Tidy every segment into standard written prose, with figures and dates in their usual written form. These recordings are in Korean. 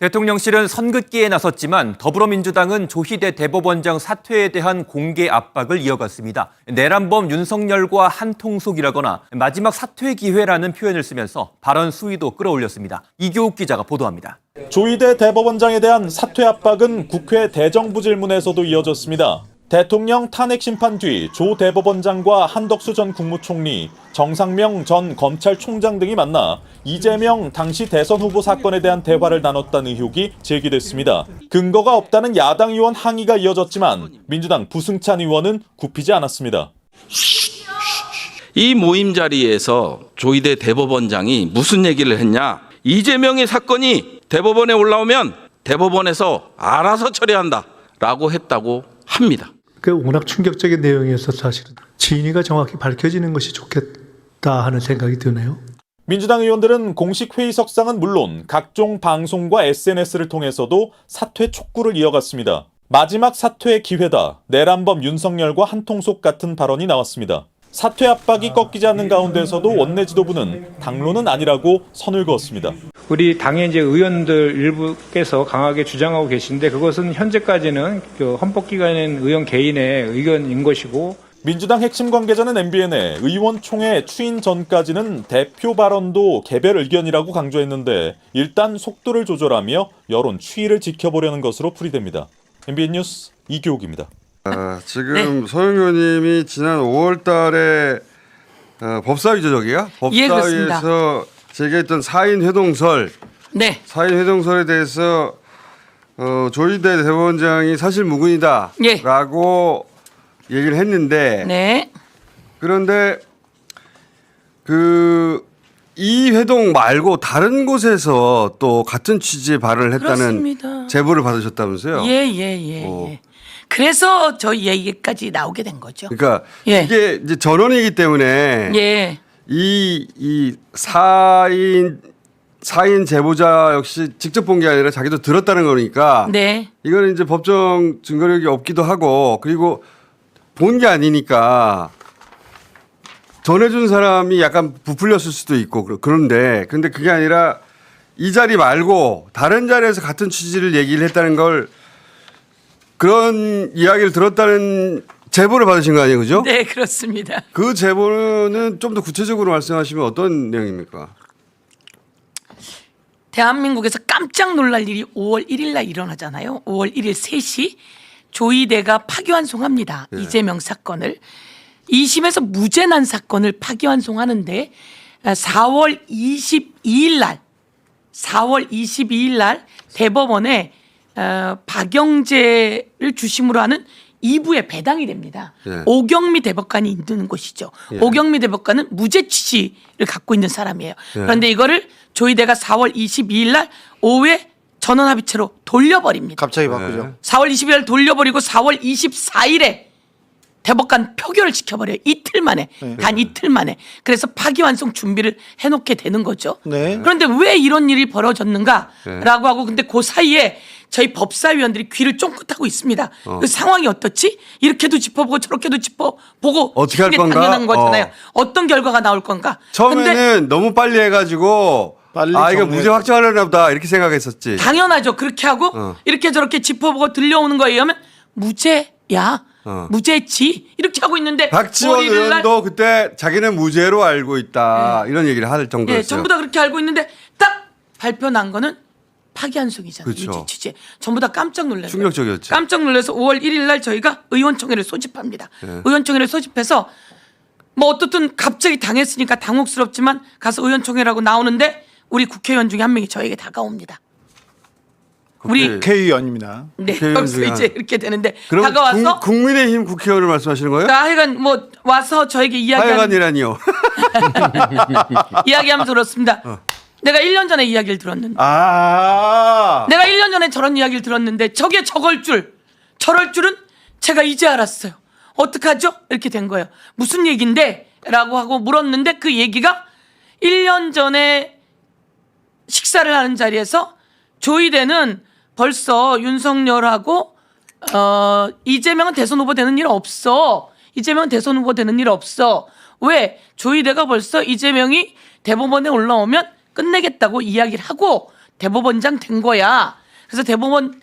대통령실은 선긋기에 나섰지만 더불어민주당은 조희대 대법원장 사퇴에 대한 공개 압박을 이어갔습니다. 내란범 윤석열과 한통속이라거나 마지막 사퇴 기회라는 표현을 쓰면서 발언 수위도 끌어올렸습니다. 이교욱 기자가 보도합니다. 조희대 대법원장에 대한 사퇴 압박은 국회 대정부 질문에서도 이어졌습니다. 대통령 탄핵 심판 뒤 조 대법원장과 한덕수 전 국무총리, 정상명 전 검찰총장 등이 만나 이재명 당시 대선 후보 사건에 대한 대화를 나눴다는 의혹이 제기됐습니다. 근거가 없다는 야당 의원 항의가 이어졌지만 민주당 부승찬 의원은 굽히지 않았습니다. 이 모임 자리에서 조희대 대법원장이 무슨 얘기를 했냐? 이재명의 사건이 대법원에 올라오면 대법원에서 알아서 처리한다라고 했다고 합니다. 그 워낙 충격적인 내용이어서 사실은 진위가 정확히 밝혀지는 것이 좋겠다 하는 생각이 드네요. 민주당 의원들은 공식 회의석상은 물론 각종 방송과 SNS를 통해서도 사퇴 촉구를 이어갔습니다. 마지막 사퇴의 기회다. 내란범 윤석열과 한통속 같은 발언이 나왔습니다. 사퇴 압박이 꺾이지 않는 가운데서도 원내 지도부는 당론은 아니라고 선을 그었습니다. 우리 당의 이제 의원들 일부께서 강하게 주장하고 계신데 그것은 현재까지는 헌법기관인 의원 개인의 의견인 것이고 민주당 핵심 관계자는 MBN에 의원총회 추인 전까지는 대표 발언도 개별 의견이라고 강조했는데 일단 속도를 조절하며 여론 추이를 지켜보려는 것으로 풀이됩니다. MBN 뉴스 이교욱입니다. 지금 서영 의원님이 지난 5월 달에 법사위 조정이야? 법사위에서 제기했던 4인 회동설. 네. 4인 회동설에 대해서 조희대 대법원장이 사실 무근이다. 예. 라고 얘기를 했는데. 네. 그런데 이 회동 말고 다른 곳에서 또 같은 취지의 발언을 했다는 그렇습니다. 제보를 받으셨다면서요? 예. 그래서 저희 얘기까지 나오게 된 거죠. 그러니까 예. 이게 이제 전원이기 때문에 예. 이 4인 제보자 역시 직접 본 게 아니라 자기도 들었다는 거니까 네. 이거는 이제 법정 증거력이 없기도 하고 그리고 본 게 아니니까 전해준 사람이 약간 부풀렸을 수도 있고 그런데 그게 아니라 이 자리 말고 다른 자리에서 같은 취지를 얘기를 했다는 걸 그런 이야기를 들었다는 제보를 받으신 거 아니에요, 그죠? 네, 그렇습니다. 그 제보는 좀 더 구체적으로 말씀하시면 어떤 내용입니까? 대한민국에서 깜짝 놀랄 일이 5월 1일 날 일어나잖아요. 5월 1일 3시 조희대가 파기환송합니다. 네. 이재명 사건을. 2심에서 무죄 난 사건을 파기환송하는데 4월 22일 날 대법원에 박영재를 주심으로 하는 2부에 배당이 됩니다. 예. 오경미 대법관이 있는 곳이죠. 예. 오경미 대법관은 무죄 취지를 갖고 있는 사람이에요. 예. 그런데 이거를 조희대가 4월 22일 날 오후에 전원합의체로 돌려버립니다. 갑자기 바꾸죠. 4월 22일 날 돌려버리고 4월 24일에 대법관 표결을 시켜버려요. 이틀 만에. 단 이틀 만에. 그래서 파기환송 준비를 해놓게 되는 거죠. 네. 그런데 왜 이런 일이 벌어졌는가라고 하고 근데 그 사이에 저희 법사위원들이 귀를 쫑긋하고 있습니다. 그 상황이 어떻지? 이렇게도 짚어보고 저렇게도 짚어보고 어떻게 할 이게 건가? 당연한 거잖아요. 어떤 결과가 나올 건가? 처음에는 너무 빨리 해가지고 이거 무죄 확정하려나 보다 이렇게 생각했었지. 당연하죠. 그렇게 하고 이렇게 저렇게 짚어보고 들려오는 거에 의하면 무죄야. 무죄지 이렇게 하고 있는데 박지원 의원도 그때 자기는 무죄로 알고 있다 이런 얘기를 할 정도였어요. 예, 전부 다 그렇게 알고 있는데 딱 발표 난 거는 파기환송이잖아요. 그렇죠. 유죄 취재. 전부 다 깜짝 놀랐어요. 충격적이었죠. 깜짝 놀라서 5월 1일 날 저희가 의원총회를 소집합니다. 의원총회를 소집해서 뭐 어떻든 갑자기 당했으니까 당혹스럽지만 가서 의원총회라고 나오는데 우리 국회의원 중에 한 명이 저에게 다가옵니다. 우리 국회의원입니다. 네, 국회의원 여기서 중에 이제 이렇게 되는데 그럼 다가와서 국민의힘 국회의원을 말씀하시는 거예요? 하여간 뭐 와서 저에게 하여간이라니요. 이야기하면서 그렇습니다. 내가 1년 전에 이야기를 들었는데 아. 내가 1년 전에 저런 이야기를 들었는데 저게 저럴 줄은 제가 이제 알았어요. 어떡하죠? 이렇게 된 거예요. 무슨 얘기인데? 라고 하고 물었는데 그 얘기가 1년 전에 식사를 하는 자리에서 조희대는 벌써 윤석열하고 이재명은 대선 후보 되는 일 없어. 이재명은 대선 후보 되는 일 없어. 왜? 조희대가 벌써 이재명이 대법원에 올라오면 끝내겠다고 이야기를 하고 대법원장 된 거야. 그래서 대법원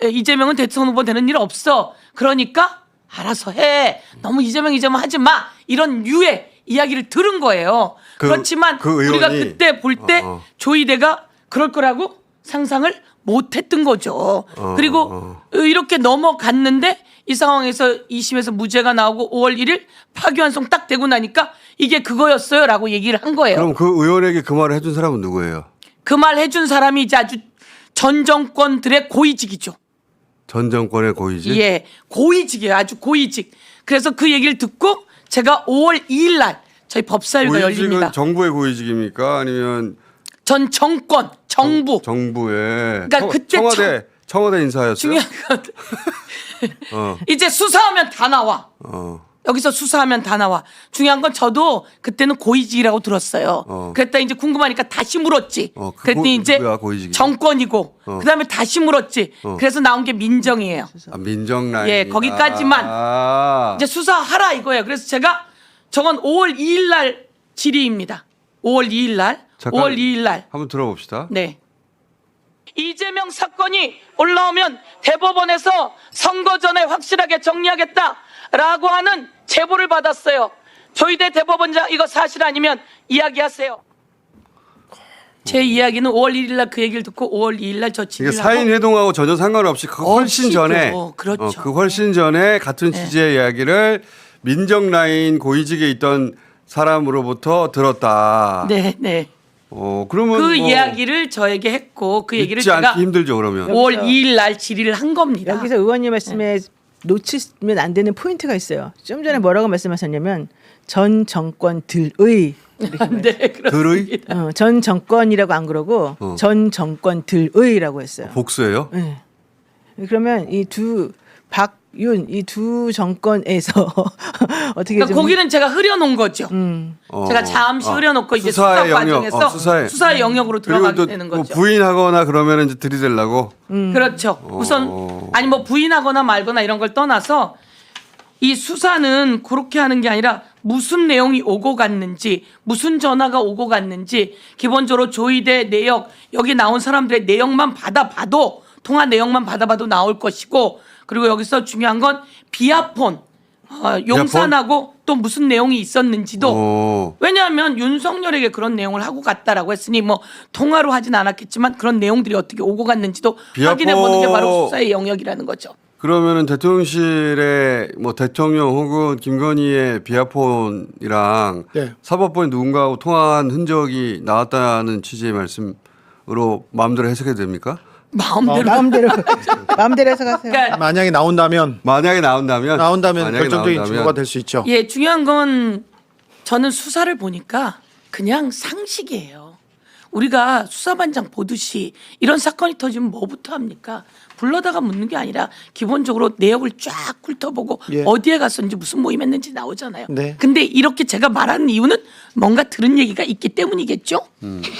이재명은 대통령 후보 되는 일 없어. 그러니까 알아서 해. 너무 이재명 하지 마. 이런 류의 이야기를 들은 거예요. 그렇지만 그 우리가 의원이- 그때 볼 때 조이대가 그럴 거라고 상상을 못했던 거죠. 그리고 이렇게 넘어갔는데 이 상황에서 2심에서 무죄가 나오고 5월 1일 파기환송 딱 되고 나니까 이게 그거였어요라고 얘기를 한 거예요. 그럼 그 의원에게 그 말을 해준 사람은 누구예요? 그 말 해준 사람이 이제 아주 전 정권들의 고위직이죠. 전 정권의 고위직? 예, 고위직이에요. 아주 고위직. 그래서 그 얘기를 듣고 제가 5월 2일 날 저희 법사위가 열립니다. 고위직은 정부의 고위직입니까? 아니면 전 정권, 정부. 정부의 그러니까 그때 청와대 인사였어요? 중요한 건 어. 이제 수사하면 다 나와. 여기서 수사하면 다 나와. 중요한 건 저도 그때는 고위직이라고 들었어요. 그랬다 이제 궁금하니까 다시 물었지. 그랬더니 이제 누구야, 고위직이? 정권이고 그다음에 다시 물었지. 그래서 나온 게 민정이에요. 아, 민정 라인. 예, 거기까지만. 이제 수사하라 이거예요. 그래서 제가 저건 5월 2일 날 질의입니다. 5월 2일 날. 잠깐 5월 2일 날. 한번 들어봅시다. 네. 이재명 사건이 올라오면 대법원에서 선거 전에 확실하게 정리하겠다라고 하는 제보를 받았어요. 조희대 대법원장 이거 사실 아니면 이야기하세요. 제 이야기는 5월 1일 날 그 얘기를 듣고 5월 2일 날 저 이게 질의를 사인 하고 회동하고 전혀 상관없이 그 훨씬 없이죠. 전에 그렇죠. 그 훨씬 전에 같은 취지의 이야기를 민정 라인 고위직에 있던 사람으로부터 들었다. 네, 네. 그러면 그 뭐 이야기를 저에게 했고 그 얘기를 믿지 제가 않기 힘들죠, 그러면. 5월 2일 날 질의를 한 겁니다. 여기서 의원님 말씀에 놓치면 안 되는 포인트가 있어요. 좀 전에 뭐라고 말씀하셨냐면 전 정권들의 네, 그렇습니다. 전 정권이라고 안 그러고 전 정권들의라고 했어요. 복수예요? 네. 그러면 이 두 박윤 이 두 정권에서 어떻게 그러니까 좀 거기는 제가 흐려놓은 거죠. 제가 잠시 흐려놓고 이제 수사 수사의 영역, 과정에서 수사의- 수사의 영역으로 그리고 들어가게 또 되는 뭐 거죠. 부인하거나 그러면 이제 들이대려고. 그렇죠. 우선 아니 뭐 부인하거나 말거나 이런 걸 떠나서 이 수사는 그렇게 하는 게 아니라 무슨 내용이 오고 갔는지 무슨 전화가 오고 갔는지 기본적으로 조이대 내역 여기 나온 사람들의 내용만 받아봐도 통화 내용만 받아봐도 나올 것이고 그리고 여기서 중요한 건 비아폰 용산하고 또 무슨 내용이 있었는지도 왜냐하면 윤석열에게 그런 내용을 하고 갔다라고 했으니 뭐 통화로 하진 않았겠지만 그런 내용들이 어떻게 오고 갔는지도 확인해 보는 게 바로 수사의 영역이라는 거죠. 그러면은 대통령실에 뭐 대통령 혹은 김건희의 비아폰이랑 네. 사법부의 누군가하고 통화한 흔적이 나왔다는 취지의 말씀으로 마음대로 해석해도 됩니까? 마음대로 해석하세요. 그러니까 만약에 나온다면 만약에 나온다면 만약에 결정적인 증거가 될 수 있죠. 예, 중요한 건 저는 수사를 보니까 그냥 상식이에요. 우리가 수사반장 보듯이 이런 사건이 터지면 뭐부터 합니까? 불러다가 묻는 게 아니라 기본적으로 내역을 쫙 훑어보고 예. 어디에 갔었는지 무슨 모임했는지 나오잖아요. 네. 근데 이렇게 제가 말하는 이유는 뭔가 들은 얘기가 있기 때문이겠죠.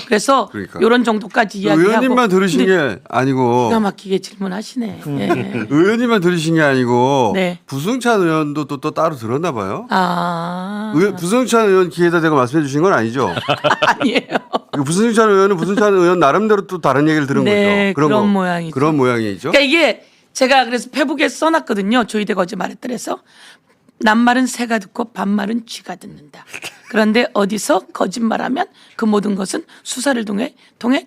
그래서 그러니까. 이런 정도까지 이야기하고. 의원님만 들으신 근데 게 아니고 기가 막히게 질문하시네. 예. 의원님만 들으신 게 아니고 네. 부승찬 의원도 또 따로 들었나 봐요. 아 부승찬 의원 기회에다 대고 말씀해 주신 건 아니죠? 아니에요. 부승찬 의원은 부승찬 의원 나름대로 또 다른 얘기를 들은 네, 거죠. 그런 모양이죠. 그런 모양이죠. 그러니까 이게 제가 그래서 페북에 써놨거든요. 조이대가 어제 말했더래서 낱말은 새가 듣고 반말은 쥐가 듣는다. 그런데 어디서 거짓말하면 그 모든 것은 수사를 통해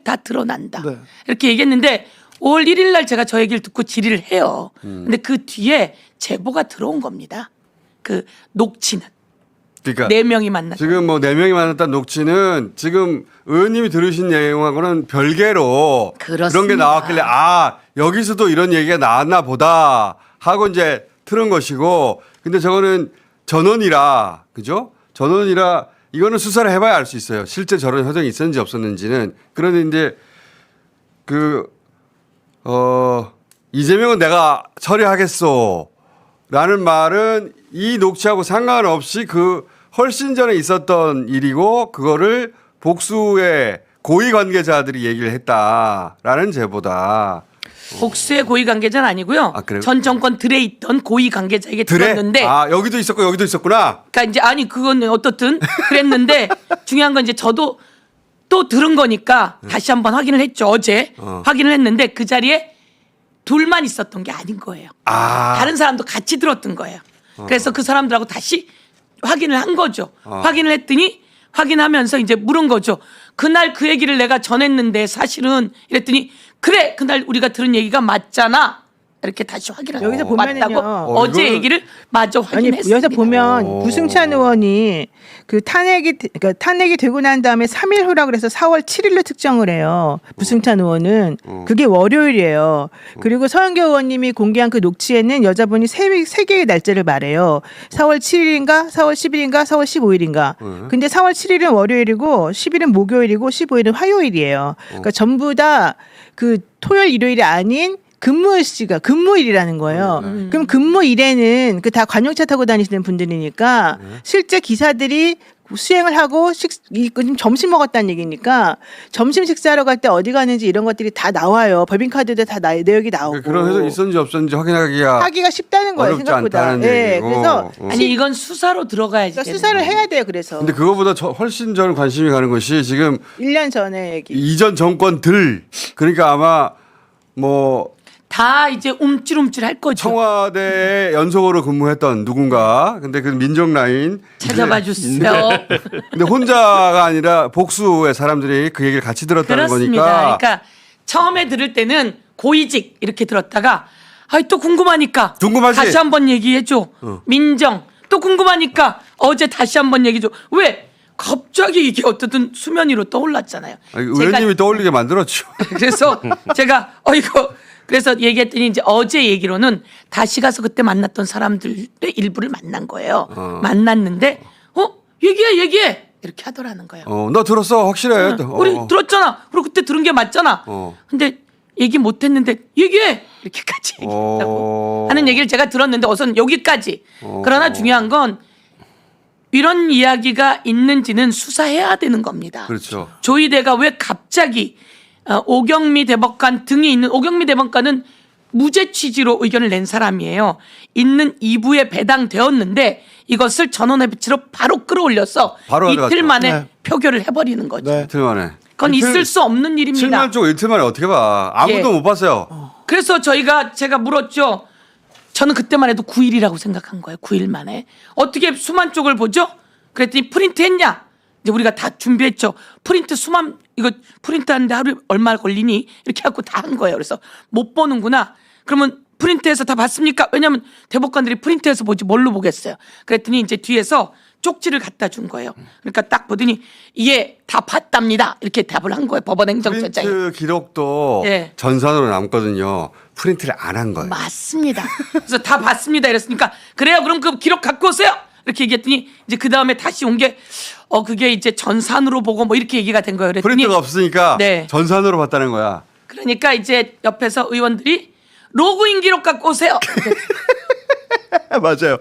다 드러난다. 네. 이렇게 얘기했는데 5월 1일 날 제가 저 얘기를 듣고 질의를 해요. 근데 그 뒤에 제보가 들어온 겁니다. 그 녹취는. 그러니까 4명이 만났다. 지금 뭐 4명이 만났다는 녹취는 지금 의원님이 들으신 내용하고는 별개로 그런 게 그렇습니다. 나왔길래 여기서도 이런 얘기가 나왔나 보다 하고 이제 틀은 것이고 근데 저거는 전원이라 그죠? 전원이라 이거는 수사를 해봐야 알 수 있어요. 실제 저런 협정이 있었는지 없었는지는. 그런데 이제 이재명은 내가 처리하겠소 라는 말은 이 녹취하고 상관없이 그 훨씬 전에 있었던 일이고 그거를 복수의 고위 관계자들이 얘기를 했다라는 제보다. 복수의 고위 관계자는 아니고요. 아, 그래요? 전 정권 들에 있던 고위 관계자에게 들었는데 여기도 있었고 여기도 있었구나. 그러니까 이제 아니 그건 어떻든 그랬는데 중요한 건 이제 저도 또 들은 거니까 다시 한번 확인을 했죠. 어제 확인을 했는데 그 자리에 둘만 있었던 게 아닌 거예요. 다른 사람도 같이 들었던 거예요. 그래서 그 사람들하고 다시 확인을 한 거죠. 확인을 했더니 확인하면서 이제 물은 거죠. 그날 그 얘기를 내가 전했는데 사실은 이랬더니 그래 그날 우리가 들은 얘기가 맞잖아. 이렇게 다시 확인을 여기서 하고 보면은요. 맞다고 어제 이거는- 얘기를 마저 아니 확인했습니다. 여기서 보면 구승찬 의원이 그 탄핵이 되고 난 다음에 3일 후라 그래서 4월 7일로 특정을 해요. 부승찬 의원은 그게 월요일이에요. 그리고 서영교 의원님이 공개한 그 녹취에는 여자분이 세 개의 날짜를 말해요. 4월 7일인가, 4월 10일인가, 4월 15일인가. 근데 4월 7일은 월요일이고 10일은 목요일이고 15일은 화요일이에요. 그러니까 전부 다 그 토요일 일요일이 아닌 근무일이라는 거예요. 그럼 근무일에는 그 다 관용차 타고 다니시는 분들이니까 실제 기사들이 수행을 하고 점심 먹었다는 얘기니까 점심 식사하러 갈 때 어디 가는지 이런 것들이 다 나와요. 법인카드도 다 내역이 나오고. 그런 해석 있었는지 없었는지 하기가 쉽다는 거예요. 어렵지 생각보다. 않다는 얘기고. 그래서 아니 이건 수사로 들어가야지. 그러니까 수사를 해야 돼요. 그래서 근데 그거보다 훨씬 저는 관심이 가는 것이 지금 1년 전에 얘기. 이전 정권들 그러니까 아마 뭐 다 이제 움찔움찔 할 거죠. 청와대에 연속으로 근무했던 누군가 근데 그 민정 라인 찾아봐 주세요. 근데 혼자가 아니라 복수의 사람들이 그 얘기를 같이 들었다는 그렇습니다. 거니까 그러니까 처음에 들을 때는 고위직 이렇게 들었다가 또 궁금하니까 궁금하지? 다시 한번 얘기해줘. 민정 또 궁금하니까 어제 다시 한번 얘기해줘. 왜? 갑자기 이게 어쨌든 수면 위로 떠올랐잖아요. 아니, 의원님이 떠올리게 만들었죠. 그래서 제가 이거 그래서 얘기했더니 이제 어제 얘기로는 다시 가서 그때 만났던 사람들의 일부를 만난 거예요. 만났는데 얘기해 이렇게 하더라는 거예요. 너 들었어 확실해. 우리 들었잖아. 그리고 그때 들은 게 맞잖아. 근데 얘기 못했는데 얘기해 이렇게까지 얘기했다고 하는 얘기를 제가 들었는데 우선 여기까지. 그러나 중요한 건 이런 이야기가 있는지는 수사해야 되는 겁니다. 그렇죠. 조희대가 왜 갑자기 오경미 대법관 등이 있는 오경미 대법관은 무죄 취지로 의견을 낸 사람이에요. 있는 2부에 배당되었는데 이것을 전원합의체로 바로 끌어올려서 바로 이틀 가져갔죠. 만에 네. 표결을 해버리는 거죠. 네. 이틀 만에. 그건 있을 수 없는 일입니다. 7만 쪽 이틀 만에 어떻게 봐? 아무도 예. 못 봤어요. 그래서 제가 물었죠. 저는 그때만 해도 9일이라고 생각한 거예요. 9일 만에. 어떻게 수만 쪽을 보죠? 그랬더니 프린트 했냐? 이제 우리가 다 준비했죠. 프린트 이거 프린트 하는데 하루에 얼마 걸리니? 이렇게 하고 다 한 거예요. 그래서 못 보는구나. 그러면 프린트해서 다 봤습니까? 왜냐하면 대법관들이 프린트해서 보지 뭘로 보겠어요. 그랬더니 이제 뒤에서 쪽지를 갖다 준 거예요. 그러니까 딱 보더니 예, 다 봤답니다. 이렇게 답을 한 거예요. 법원행정처장이. 프린트 기록도 예. 전산으로 남거든요. 프린트를 안 한 거예요. 맞습니다. 그래서 다 봤습니다. 이랬으니까 그래요. 그럼 그 기록 갖고 오세요. 이렇게 얘기했더니 이제 그 다음에 다시 온 게 그게 이제 전산으로 보고 뭐 이렇게 얘기가 된 거예요. 그랬더니 프린트가 없으니까 네. 전산으로 봤다는 거야. 그러니까 이제 옆에서 의원들이 로그인 기록 갖고 오세요. 맞아요.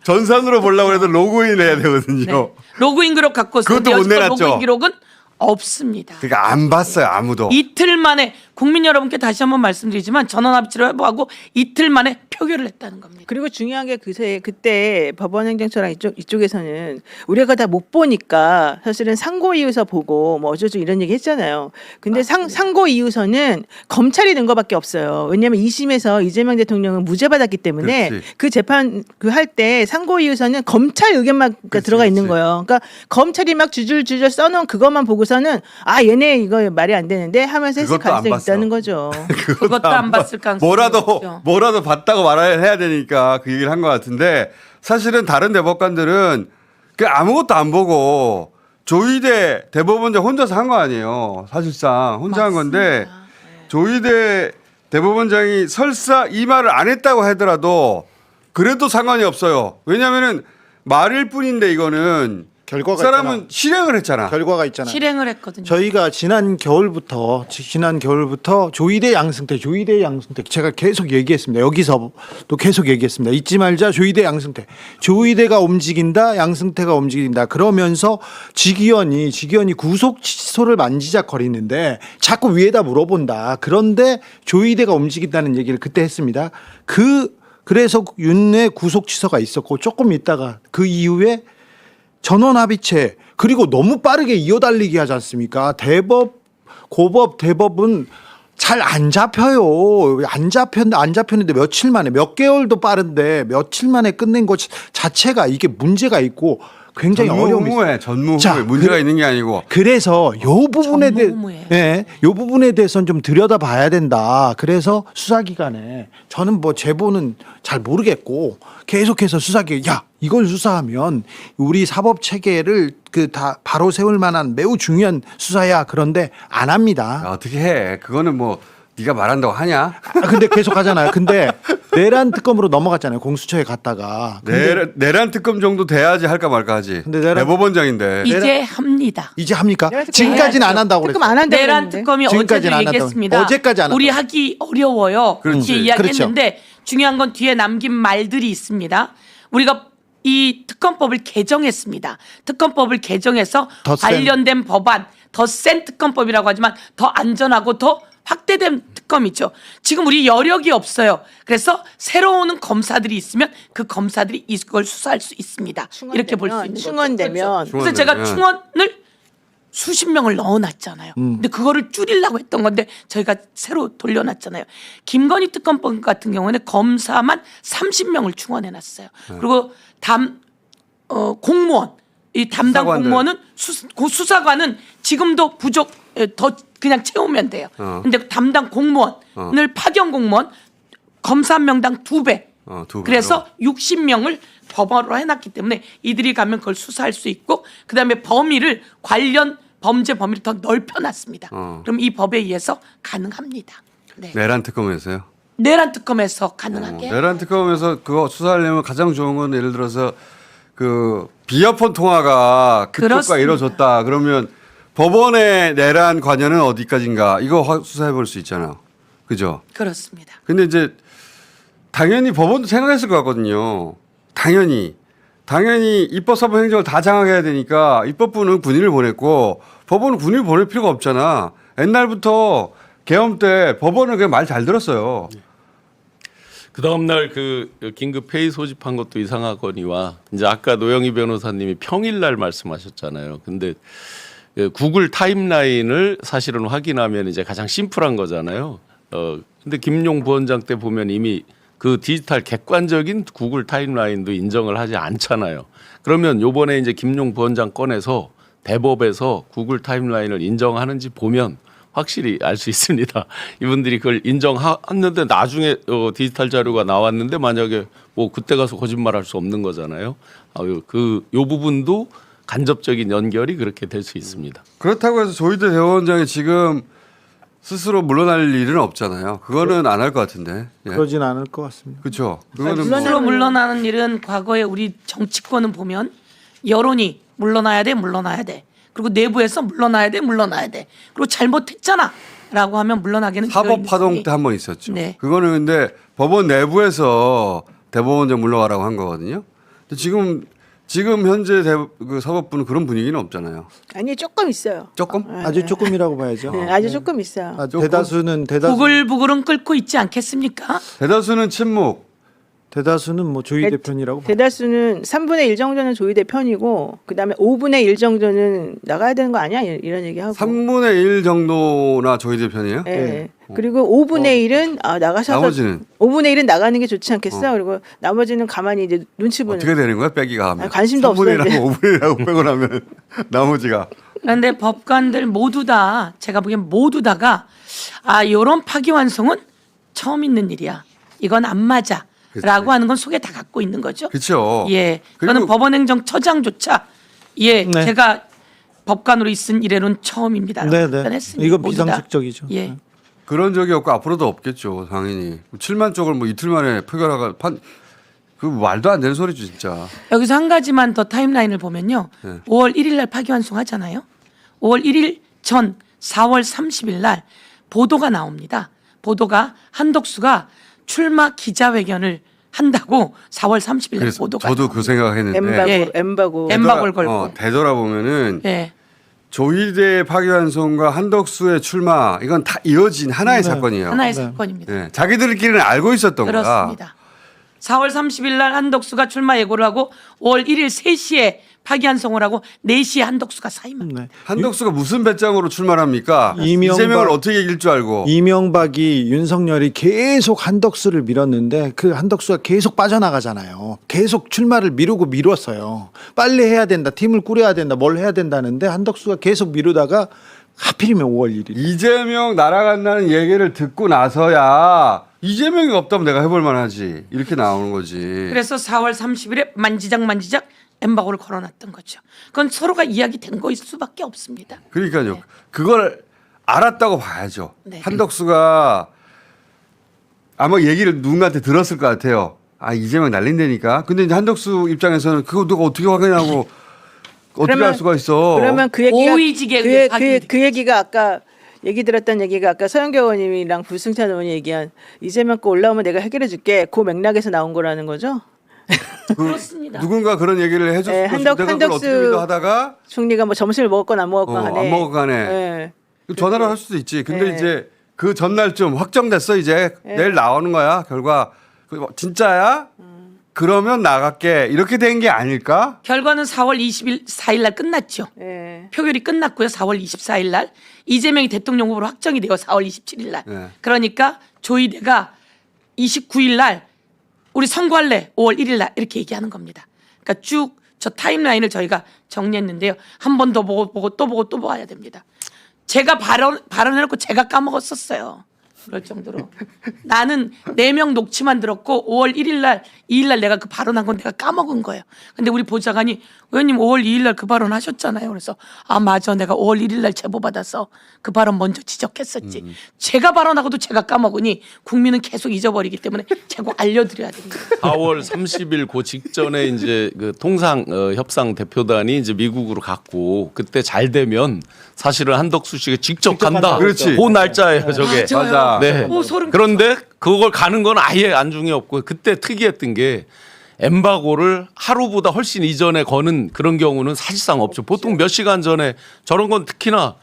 전산으로 보려고 해도 로그인 해야 되거든요. 네. 로그인 기록 갖고 오세요. 그것도 못 근데 내놨죠. 로그인 기록은 없습니다. 그러니까 안 봤어요 아무도. 이틀 만에 국민 여러분께 다시 한번 말씀드리지만 전원합치를 회부하고 이틀 만에 표결을 했다는 겁니다. 그리고 중요한 게 그때 법원행정처랑 이쪽에서는 우리가 다 못 보니까 사실은 상고이유서 보고 뭐 어쩌고 이런 얘기 했잖아요. 근데 상고이유서는 검찰이 낸 거밖에 없어요. 왜냐하면 2심에서 이재명 대통령은 무죄 받았기 때문에 그렇지. 그 재판 할 때 상고이유서는 검찰 의견만 들어가 있는 거예요. 그러니까 검찰이 막 주줄주줄 써놓은 그것만 보고서는 얘네 이거 말이 안 되는데 하면서 했을 그것도 안 가능성이 봤어. 있다는 거죠. 그것도 안 봤을 가능성이 있죠. 뭐라도 봤다고 말해야 되니까 그 얘기를 한 것 같은데 사실은 다른 대법관들은 그 아무것도 안 보고 조희대 대법원장 혼자서 한 거 아니에요. 사실상 혼자 한 건데 조희대 대법원장이 설사 이 말을 안 했다고 하더라도 그래도 상관이 없어요. 왜냐하면은 말일 뿐인데 이거는 결과가 사람은 있잖아. 실행을 했잖아. 결과가 있잖아요. 실행을 했거든요. 저희가 지난 겨울부터 조희대 양승택 제가 계속 얘기했습니다. 여기서도 계속 얘기했습니다. 잊지 말자 조희대 양승택. 조희대가 움직인다, 양승태가 움직인다. 그러면서 직위원이 구속 취소를 만지작거리는데 자꾸 위에다 물어본다. 그런데 조희대가 움직인다는 얘기를 그때 했습니다. 그래서 윤내 구속 취소가 있었고 조금 있다가 그 이후에 전원합의체 그리고 너무 빠르게 이어달리기 하지 않습니까? 고법, 대법은 잘 안 잡혀요. 안 잡혔는데 며칠 만에 몇 개월도 빠른데 며칠 만에 끝낸 것 자체가 이게 문제가 있고 굉장히 어려움이 있어요. 전무후무에 자, 문제가 있는 게 아니고 그래서 요 부분에 전무후무예요. 요 부분에 대해서는 좀 들여다봐야 된다. 그래서 수사기관에 저는 뭐 제보는 잘 모르겠고 계속해서 수사기관 이걸 수사하면 우리 사법 체계를 다 바로 세울 만한 매우 중요한 수사야. 그런데 안 합니다. 어떻게 해? 그거는 뭐 네가 말한다고 하냐? 근데 계속 하잖아요. 근데 내란 특검으로 넘어갔잖아요. 공수처에 갔다가. 근데 내란 특검 정도 돼야지 할까 말까 하지. 근데 내란- 대법원장인데. 이제 합니다. 이제 합니까? 내란 특검 지금까지는 안 한다고 특검 그랬어요. 안 한다고 내란 그랬는데. 특검이 지금까지는 어제도 안 한다고. 얘기했습니다. 어제까지 안 우리 한다고. 하기 어려워요. 그렇지. 이렇게 이야기했는데 중요한 건 뒤에 남긴 말들이 있습니다. 우리가 이 특검법을 개정했습니다. 특검법을 개정해서 더 센. 관련된 법안, 더 센 특검법이라고 하지만 더 안전하고 더 확대된 특검이죠. 지금 우리 여력이 없어요. 그래서 새로 오는 검사들이 있으면 그 검사들이 이걸 수사할 수 있습니다. 이렇게 볼 수 있는 거죠. 충원되면 그래서 제가 충원되면. 충원을 수십 명을 넣어놨잖아요. 근데 그거를 줄이려고 했던 건데 저희가 새로 돌려놨잖아요. 김건희 특검법 같은 경우에는 검사만 30명을 충원해놨어요. 그리고 공무원, 이 담당 수사관들. 공무원은 수사관은 지금도 부족, 더 그냥 채우면 돼요. 근데 담당 공무원을 파견 공무원 검사 한 명당 2배. 2배로. 그래서 60명을 법원으로 해놨기 때문에 이들이 가면 그걸 수사할 수 있고 그다음에 범위를 관련 범죄 범위를 더 넓혀놨습니다. 그럼 이 법에 의해서 가능합니다. 네. 내란 특검에서요. 내란 특검에서 가능하게. 내란 특검에서 그거 수사하려면 가장 좋은 건 예를 들어서 그 비어폰 통화가 그쪽과 그렇습니다. 이루어졌다. 그러면 법원의 내란 관여는 어디까지인가 이거 수사해 볼 수 있잖아요. 그죠? 그렇습니다. 근데 이제 당연히 법원도 생각했을 것 같거든요. 당연히 입법사법 행정을 다 장악해야 되니까 입법부는 군인을 보냈고 법원은 군인을 보낼 필요가 없잖아. 옛날부터 계엄 때 법원은 그냥 말 잘 들었어요. 그 다음날 그 긴급 회의 소집한 것도 이상하거니와 이제 아까 노영희 변호사님이 평일날 말씀하셨잖아요. 근데 구글 타임라인을 사실은 확인하면 이제 가장 심플한 거잖아요. 근데 김용 부원장 때 보면 이미 그 디지털 객관적인 구글 타임라인도 인정을 하지 않잖아요. 그러면 요번에 이제 김용 부원장 꺼내서 대법에서 구글 타임라인을 인정하는지 보면 확실히 알 수 있습니다. 이분들이 그걸 인정했는데 나중에 디지털 자료가 나왔는데 만약에 뭐 그때 가서 거짓말할 수 없는 거잖아요. 요 부분도 간접적인 연결이 그렇게 될 수 있습니다. 그렇다고 해서 조희대 대법원장이 지금 스스로 물러날 일은 없잖아요. 그거는 안 할 것 같은데. 예. 그러진 않을 것 같습니다. 그렇죠. 그거는 스스로 물러나는 일은 과거에 우리 정치권은 보면 여론이 물러나야 돼. 그리고 내부에서 물러나야 돼. 그리고 잘못했잖아라고 하면 물러나기는 사법 파동 때 한 번 있었죠. 네. 그거는 근데 법원 내부에서 대법원장 물러가라고 한 거거든요. 근데 지금 현재 그 사법부는 그런 분위기는 없잖아요. 아니 조금 있어요. 조금? 아주 조금이라고 봐야죠. 네, 아주 조금 있어요. 대다수는 부글부글은 끓고 있지 않겠습니까? 대다수는 침묵. 대다수는 뭐 조희대 편이라고 봐요. 대다수는 3분의 1 정도는 조희대 편이고 그다음에 5분의 1 정도는 나가야 되는 거 아니야? 이런 얘기하고. 3분의 1 정도나 조희대 편이에요? 예. 그리고 5분의 1은 나가셔서 나머지는? 5분의 1은 나가는 게 좋지 않겠어? 그리고 나머지는 가만히 이제 눈치 보는. 어떻게 되는 거야? 빼기가 하면. 아니, 관심도 없어요, 3분의 1하고 5분의 1하고 빼고 나면 나머지가. 그런데 법관들 모두 다 제가 보기엔 모두 다가 이런 파기환송은 처음 있는 일이야. 이건 안 맞아. 라고 하는 건 속에 다 갖고 있는 거죠. 그렇죠. 예. 그리고- 저는 법원행정처장조차 네. 제가 법관으로 있은 이래로는 처음입니다. 네네. 이건 비상식적이죠. 예. 그런 적이 없고 앞으로도 없겠죠. 당연히. 7만 쪽을 뭐 이틀 만에 표결하가 그 말도 안 되는 소리죠, 진짜. 여기서 한 가지만 더 타임라인을 보면요. 네. 5월 1일 날 파기환송 하잖아요. 5월 1일 전 4월 30일 날 보도가 나옵니다. 보도가 한덕수가 출마 기자회견을 한다고 4월 30일 날 그래서 보도가 저도 그 생각했는데 예. 엠바고. 엠바고를 걸고. 되돌아보면은 예. 조희대 파기환송과 한덕수의 출마 이건 다 이어진 하나의 사건이에요. 하나의 사건입니다. 네. 자기들끼리는 알고 있었던 거야. 그렇습니다. 4월 30일 날 한덕수가 출마 예고를 하고 5월 1일 3시에 파기환송을 하고 4시에 한덕수가 사임합니다. 네. 한덕수가 무슨 배짱으로 출마합니까? 이재명을 어떻게 이길 줄 알고. 이명박이 윤석열이 계속 한덕수를 밀었는데 그 한덕수가 계속 빠져나가잖아요. 계속 출마를 미뤘어요. 빨리 해야 된다. 팀을 꾸려야 된다. 뭘 해야 된다는데 한덕수가 계속 미루다가 하필이면 5월 1일. 이재명 날아간다는 얘기를 듣고 나서야 이재명이 없다면 내가 해볼 만하지. 이렇게 나오는 거지. 그래서 4월 30일에 만지작 엠바고를 걸어놨던 거죠. 그건 서로가 이야기된 거일 수밖에 없습니다. 그러니까요. 네. 그걸 알았다고 봐야죠. 네. 한덕수가 아마 얘기를 누군가한테 들었을 것 같아요. 아, 이재명 날린다니까. 근데 이제 한덕수 입장에서는 그거 누가 어떻게 확인하고 어떻게 할 수가 있어. 그러면 그 얘기가 오이지게 그 얘기가 아까 얘기 들었던 얘기가 아까 서영교 의원님이랑 부승찬 의원이 얘기한 이재명 거 올라오면 내가 해결해 줄게. 그 맥락에서 나온 거라는 거죠? 그렇습니다. 누군가 그런 얘기를 해줬을 네, 것인데 그걸 어떻게 한덕수 믿어하다가 총리가 뭐 점심을 먹었건 안 먹었건 간에 안 먹었간에 네. 전화를 할 수도 있지. 근데 네. 이제 그 전날쯤 확정됐어. 이제 내일 나오는 거야. 결과 진짜야? 그러면 나갈게. 이렇게 된 게 아닐까? 결과는 4월 24일 날 끝났죠. 네. 표결이 끝났고요. 4월 24일 날 이재명이 대통령 후보로 확정이 돼요. 4월 27일 날. 네. 그러니까 조이대가 29일 날 우리 선거할래 5월 1일 날 이렇게 얘기하는 겁니다. 그러니까 쭉 저 타임라인을 저희가 정리했는데요. 한 번 더 보고 또 보고 또 봐야 됩니다. 제가 발언해놓고 제가 까먹었었어요. 그럴 정도로 나는 4명 녹취만 들었고 5월 1일 날 2일 날 내가 그 발언한 건 내가 까먹은 거예요. 근데 우리 보좌관이 의원님 5월 2일 날 그 발언 하셨잖아요. 그래서 아 맞아 내가 5월 1일 날 제보 받아서 그 발언 먼저 지적했었지. 제가 발언하고도 제가 까먹으니 국민은 계속 잊어버리기 때문에 제가 알려드려야 됩니다. 4월 30일 그 직전에 이제 그 통상 협상 대표단이 이제 미국으로 갔고 그때 잘 되면 사실은 한덕수 씨가 직접 간다. 그렇지. 그 날짜예요, 저게. 맞아. 네. 오, 소름 그런데 그걸 가는 건 아예 안중에 없고 그때 특이했던 게 엠바고를 하루보다 훨씬 이전에 거는 그런 경우는 사실상 없죠. 보통 몇 시간 전에 저런 건 특히나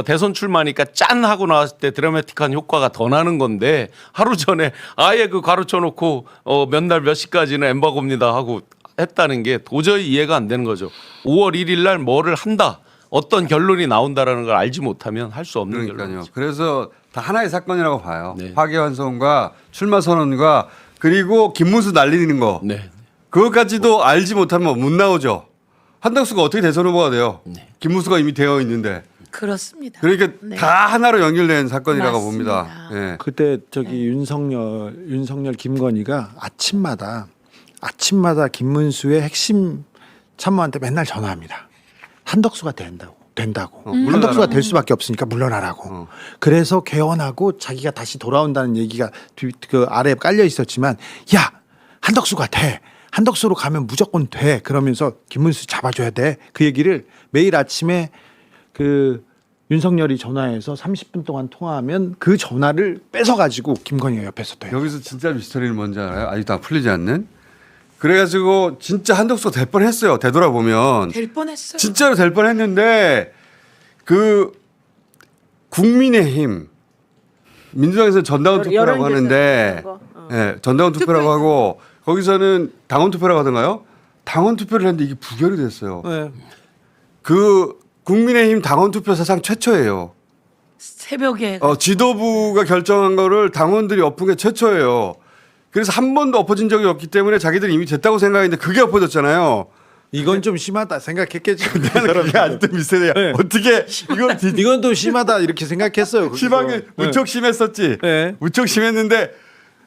대선 출마니까 짠 하고 나왔을 때 드라마틱한 효과가 더 나는 건데 하루 전에 아예 그 가로쳐 놓고 몇 날 몇 시까지는 엠바고입니다 하고 했다는 게 도저히 이해가 안 되는 거죠. 5월 1일 날 뭐를 한다. 어떤 결론이 나온다라는 걸 알지 못하면 할 수 없는 그러니까요. 결론이죠. 그래서 다 하나의 사건이라고 봐요. 네. 파기환송과 출마 선언과 그리고 김문수 날리는 거. 네. 그것까지도 알지 못하면 못 나오죠. 한덕수가 어떻게 대선 후보가 돼요? 네. 김문수가 이미 되어 있는데. 그렇습니다. 그러니까 네. 다 하나로 연결된 사건이라고 맞습니다. 봅니다. 예. 그때 저기 윤석열 김건희가 아침마다 김문수의 핵심 참모한테 맨날 전화합니다. 한덕수가 된다고. 한덕수가 될 수밖에 없으니까 물러나라고. 그래서 개헌하고 자기가 다시 돌아온다는 얘기가 그 아래에 깔려 있었지만 야 한덕수가 돼. 한덕수로 가면 무조건 돼. 그러면서 김문수 잡아줘야 돼. 그 얘기를 매일 아침에 그 윤석열이 전화해서 30분 동안 통화하면 그 전화를 뺏어가지고 김건희가 옆에서 돼요. 여기서 진짜 미스터리는 뭔지 알아요? 아직도 안 풀리지 않는? 그래가지고 진짜 한덕수가 될 뻔했어요. 되돌아보면. 될 뻔했어요. 진짜로 될 뻔했는데 그 국민의힘 민주당에서 전당원 투표라고 하는데 예, 전당원 투표라고 하고 거기서는 당원 투표라고 하던가요? 당원 투표를 했는데 이게 부결이 됐어요. 네. 그 국민의힘 당원 투표 사상 최초예요. 새벽에 지도부가 결정한 거를 당원들이 엎은 게 최초예요. 그래서 한 번도 엎어진 적이 없기 때문에 자기들이 이미 됐다고 생각했는데 그게 엎어졌잖아요. 이건 좀 심하다 생각했겠죠. 나는 그게 아직도 미스터리야. 네. 어떻게 이건 또 심하다 이렇게 생각했어요. 심하게 무척 심했었지. 네. 무척 심했는데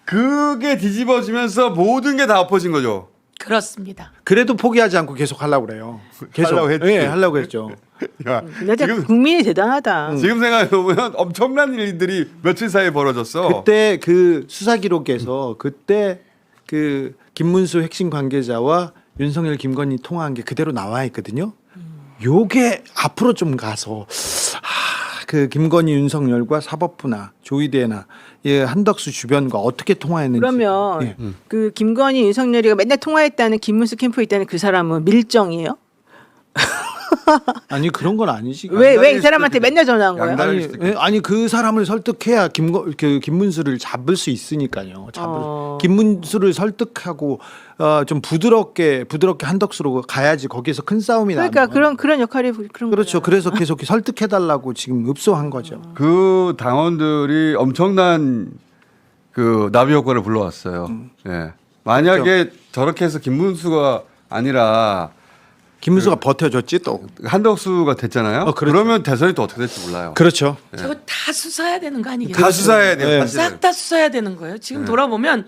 그게 뒤집어지면서 모든 게 다 엎어진 거죠. 그렇습니다. 그래도 포기하지 않고 계속 하려고 그래요. 계속 하려고 했지. 네, 하려고 했죠. 야, 근데 국민이 대단하다. 지금 생각해 보면 엄청난 일들이 며칠 사이에 벌어졌어. 그때 그 수사 기록에서 그때 그 김문수 핵심 관계자와 윤석열 김건희 통화한 게 그대로 나와 있거든요. 요게 앞으로 좀 가서 그 김건희 윤석열과 사법부나 조이대나 예, 한덕수 주변과 어떻게 통화했는지. 그러면 예. 그 김건희 윤석열이가 맨날 통화했다는 김문수 캠프에 있다는 그 사람은 밀정이에요? 아니 그런 건 아니지. 왜 이 사람한테 맨날 전화한 거예요? 아니 그 사람을 설득해야 김문수를 잡을 수 있으니까요. 김문수를 설득하고 좀 부드럽게 한덕수로 가야지 거기서 큰 싸움이 나면. 그러니까 그런 역할이 그런 그렇죠. 거예요. 그래서 계속 설득해달라고 지금 읍소한 거죠. 그 당원들이 엄청난 그 나비 효과를 불러왔어요. 예. 만약에 저렇게 해서 김문수가 아니라 김문수가 버텨줬지 또. 한덕수가 됐잖아요. 그렇죠. 그러면 대선이 또 어떻게 될지 몰라요. 그렇죠. 저거 다 수사해야 되는 거 아니겠어요? 다 수사해야 돼요. 네. 사실은. 싹 다 수사해야 되는 거예요. 지금 돌아보면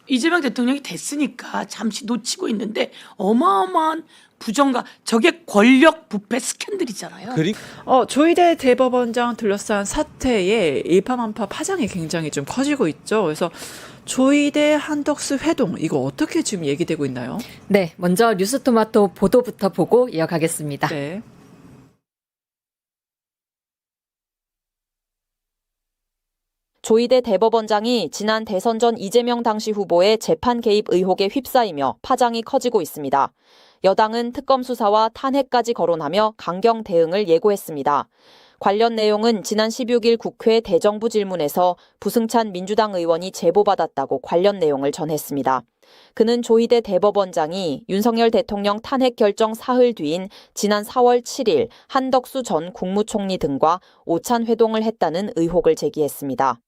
이재명 대통령이 됐으니까 잠시 놓치고 있는데 어마어마한 부정과 저게 권력 부패 스캔들이잖아요. 조희대 대법원장 둘러싼 사태에 일파만파 파장이 굉장히 좀 커지고 있죠. 그래서 조희대 한덕수 회동 이거 어떻게 지금 얘기되고 있나요? 네, 먼저 뉴스토마토 보도부터 보고 이어가겠습니다. 네. 조희대 대법원장이 지난 대선 전 이재명 당시 후보의 재판 개입 의혹에 휩싸이며 파장이 커지고 있습니다. 여당은 특검 수사와 탄핵까지 거론하며 강경 대응을 예고했습니다. 관련 내용은 지난 16일 국회 대정부 질문에서 부승찬 민주당 의원이 제보받았다고 관련 내용을 전했습니다. 그는 조희대 대법원장이 윤석열 대통령 탄핵 결정 사흘 뒤인 지난 4월 7일 한덕수 전 국무총리 등과 오찬 회동을 했다는 의혹을 제기했습니다.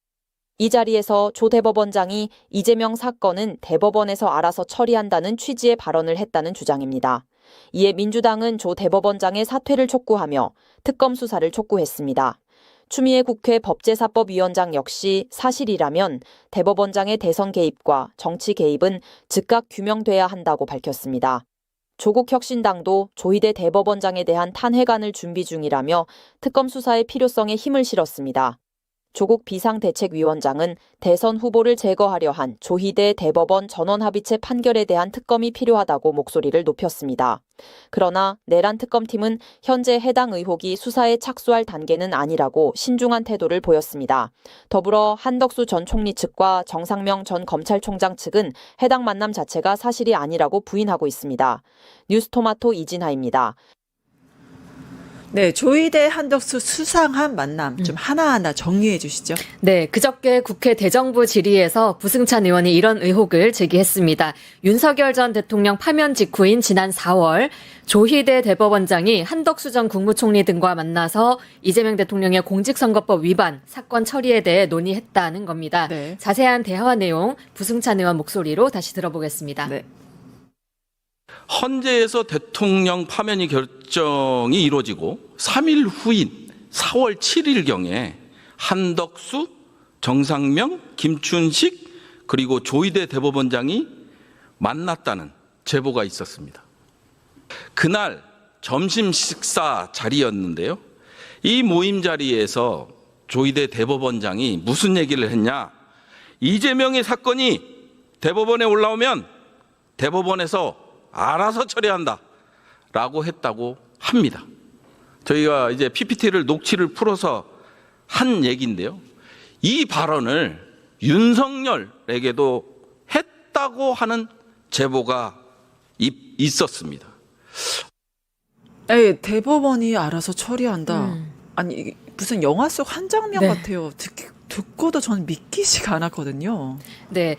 이 자리에서 조 대법원장이 이재명 사건은 대법원에서 알아서 처리한다는 취지의 발언을 했다는 주장입니다. 이에 민주당은 조 대법원장의 사퇴를 촉구하며 특검 수사를 촉구했습니다. 추미애 국회 법제사법위원장 역시 사실이라면 대법원장의 대선 개입과 정치 개입은 즉각 규명돼야 한다고 밝혔습니다. 조국혁신당도 조희대 대법원장에 대한 탄핵안을 준비 중이라며 특검 수사의 필요성에 힘을 실었습니다. 조국 비상대책위원장은 대선 후보를 제거하려 한 조희대 대법원 전원합의체 판결에 대한 특검이 필요하다고 목소리를 높였습니다. 그러나 내란 특검팀은 현재 해당 의혹이 수사에 착수할 단계는 아니라고 신중한 태도를 보였습니다. 더불어 한덕수 전 총리 측과 정상명 전 검찰총장 측은 해당 만남 자체가 사실이 아니라고 부인하고 있습니다. 뉴스토마토 이진하입니다. 네, 조희대 한덕수 수상한 만남 좀 하나하나 정리해 주시죠. 네, 그저께 국회 대정부 질의에서 부승찬 의원이 이런 의혹을 제기했습니다. 윤석열 전 대통령 파면 직후인 지난 4월 조희대 대법원장이 한덕수 전 국무총리 등과 만나서 이재명 대통령의 공직선거법 위반 사건 처리에 대해 논의했다는 겁니다. 네. 자세한 대화 내용 부승찬 의원 목소리로 다시 들어보겠습니다. 네. 헌재에서 대통령 파면이 결정이 이루어지고 3일 후인 4월 7일경에 한덕수, 정상명, 김춘식 그리고 조희대 대법원장이 만났다는 제보가 있었습니다. 그날 점심 식사 자리였는데요. 이 모임 자리에서 조희대 대법원장이 무슨 얘기를 했냐? 이재명의 사건이 대법원에 올라오면 대법원에서 알아서 처리한다 라고 했다고 합니다. 저희가 이제 PPT를 녹취를 풀어서 한 얘기인데요. 이 발언을 윤석열에게도 했다고 하는 제보가 있었습니다. 네, 대법원이 알아서 처리한다. 아니 무슨 영화 속 한 장면 네. 같아요. 듣고도 저는 믿기지가 않았거든요. 네,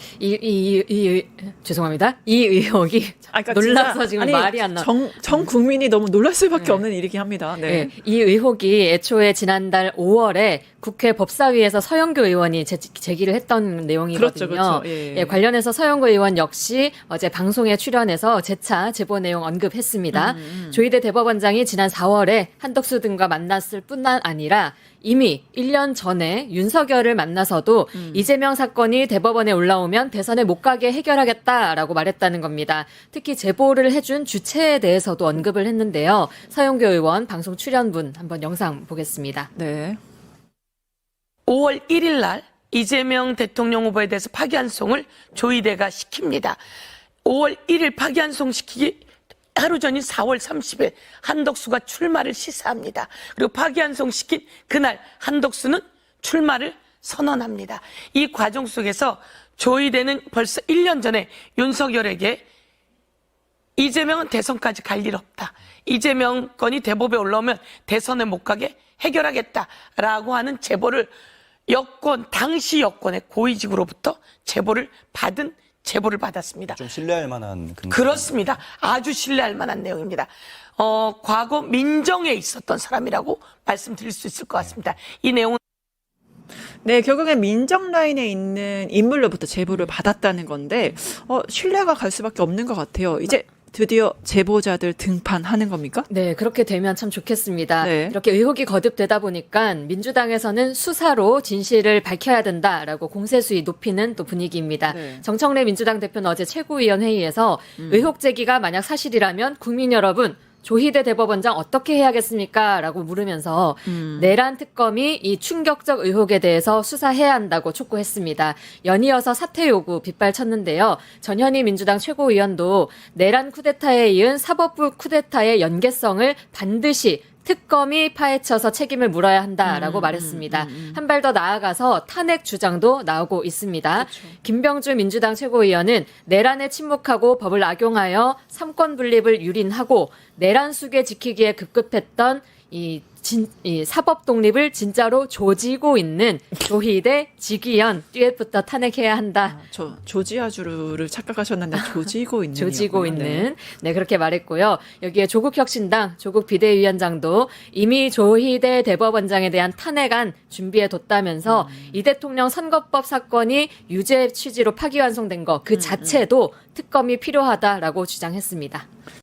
죄송합니다. 이 의혹이 그러니까 놀라서 진짜, 지금 말이 안 나. 전 국민이 너무 놀랄 수밖에 없는 일이긴 합니다. 네. 네, 이 의혹이 애초에 지난달 5월에 국회 법사위에서 서영교 의원이 제기를 했던 내용이거든요. 그렇죠. 예. 예, 관련해서 서영교 의원 역시 어제 방송에 출연해서 재차 제보 내용 언급했습니다. 조희대 대법원장이 지난 4월에 한덕수 등과 만났을 뿐만 아니라 이미 1년 전에 윤석열을 만나서도 이재명 사건이 대법원에 올라오면 대선에 못 가게 해결하겠다라고 말했다는 겁니다. 특히 제보를 해준 주체에 대해서도 언급을 했는데요. 서영교 의원 방송 출연분 한번 영상 보겠습니다. 네. 5월 1일 날 이재명 대통령 후보에 대해서 파기환송을 조희대가 시킵니다. 5월 1일 파기환송 시키기 하루 전인 4월 30일 한덕수가 출마를 시사합니다. 그리고 파기환송 시킨 그날 한덕수는 출마를 선언합니다. 이 과정 속에서 조희대는 벌써 1년 전에 윤석열에게 이재명은 대선까지 갈 일 없다. 이재명 건이 대법에 올라오면 대선에 못 가게 해결하겠다라고 하는 제보를 당시 여권의 고위직으로부터 제보를 받았습니다. 좀 신뢰할 만한 그렇습니다. 아주 신뢰할 만한 내용입니다. 과거 민정에 있었던 사람이라고 말씀드릴 수 있을 것 같습니다. 이 내용은 네, 결국엔 민정 라인에 있는 인물로부터 제보를 받았다는 건데 신뢰가 갈 수밖에 없는 것 같아요. 이제 드디어 제보자들 등판하는 겁니까? 네, 그렇게 되면 참 좋겠습니다. 네. 이렇게 의혹이 거듭되다 보니까 민주당에서는 수사로 진실을 밝혀야 된다라고 공세수위 높이는 또 분위기입니다. 네. 정청래 민주당 대표는 어제 최고위원회의에서 의혹 제기가 만약 사실이라면 국민 여러분 조희대 대법원장 어떻게 해야겠습니까? 라고 물으면서 내란 특검이 이 충격적 의혹에 대해서 수사해야 한다고 촉구했습니다. 연이어서 사퇴 요구 빗발쳤는데요. 전현희 민주당 최고위원도 내란 쿠데타에 이은 사법부 쿠데타의 연계성을 반드시 특검이 파헤쳐서 책임을 물어야 한다라고 말했습니다. 한 발 더 나아가서 탄핵 주장도 나오고 있습니다. 그렇죠. 김병주 민주당 최고위원은 내란에 침묵하고 법을 악용하여 삼권 분립을 유린하고 내란 수계 지키기에 급급했던 이 사법 독립을 진짜로 조지고 있는 조희대, 지기현 듀엣부터 탄핵해야 한다. 저 조지아주를 착각하셨는데 조지고 있는 조지고 있는. 네, 그렇게 말했고요. 여기에 조국혁신당 조국 비대위원장도 이미 조희대 대법원장에 대한 탄핵안 준비해뒀다면서 이 대통령 선거법 사건이 유죄 취지로 파기환송된 거 그 자체도 특검이 필요하다라고 주장했습니다.